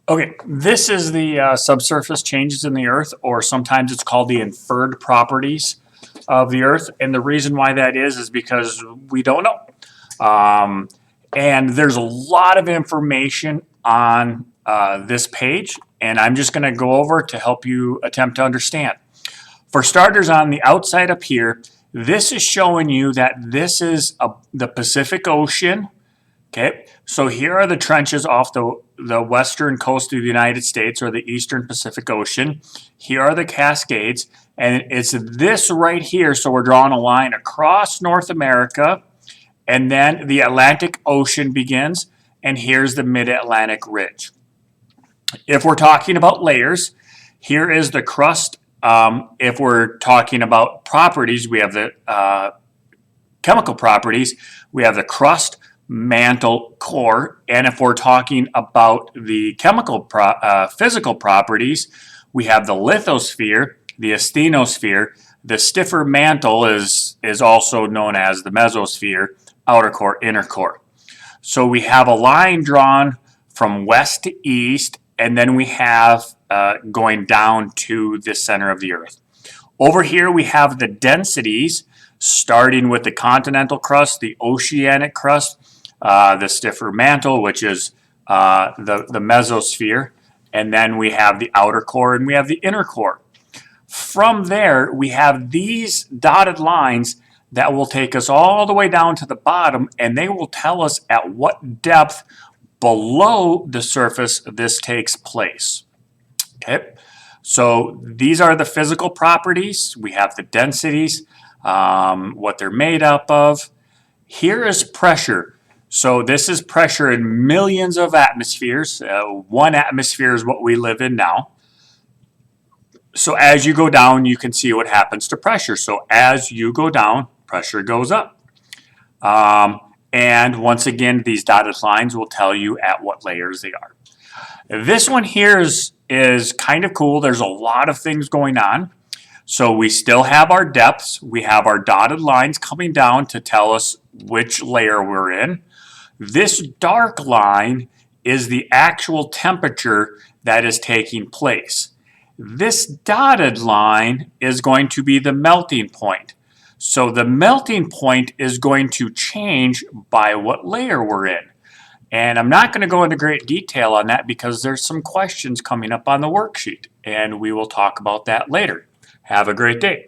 Okay, this is the subsurface changes in the Earth, or sometimes it's called the inferred properties of the Earth. And the reason why that is because we don't know. And there's a lot of information on this page, and I'm just going to go over to help you attempt to understand. For starters, on the outside up here, this is showing you that this is the Pacific Ocean. Okay, so here are the trenches off the western coast of the United States, or the eastern Pacific Ocean. Here are the Cascades, and it's this right here. So we're drawing a line across North America, and then the Atlantic Ocean begins, and here's the Mid-Atlantic Ridge. If we're talking about layers, here is the crust. If we're talking about properties, we have the chemical properties. We have the crust, mantle, core. And if we're talking about the chemical physical properties, we have the lithosphere, the asthenosphere. The stiffer mantle is also known as the mesosphere, outer core, inner core. So we have a line drawn from west to east, and then we have going down to the center of the Earth. Over here we have the densities, starting with the continental crust, the oceanic crust, the stiffer mantle, which is the mesosphere, and then we have the outer core and we have the inner core. From there, we have these dotted lines that will take us all the way down to the bottom, and they will tell us at what depth below the surface this takes place. Okay, so these are the physical properties. We have the densities, what they're made up of. Here is pressure. So this is pressure in millions of atmospheres. 1 atmosphere is what we live in now. So as you go down, you can see what happens to pressure. So as you go down, pressure goes up. And once again, these dotted lines will tell you at what layers they are. This one here is kind of cool. There's a lot of things going on. So we still have our depths. We have our dotted lines coming down to tell us which layer we're in. This dark line is the actual temperature that is taking place. This dotted line is going to be the melting point. So the melting point is going to change by what layer we're in. And I'm not going to go into great detail on that because there's some questions coming up on the worksheet, and we will talk about that later. Have a great day.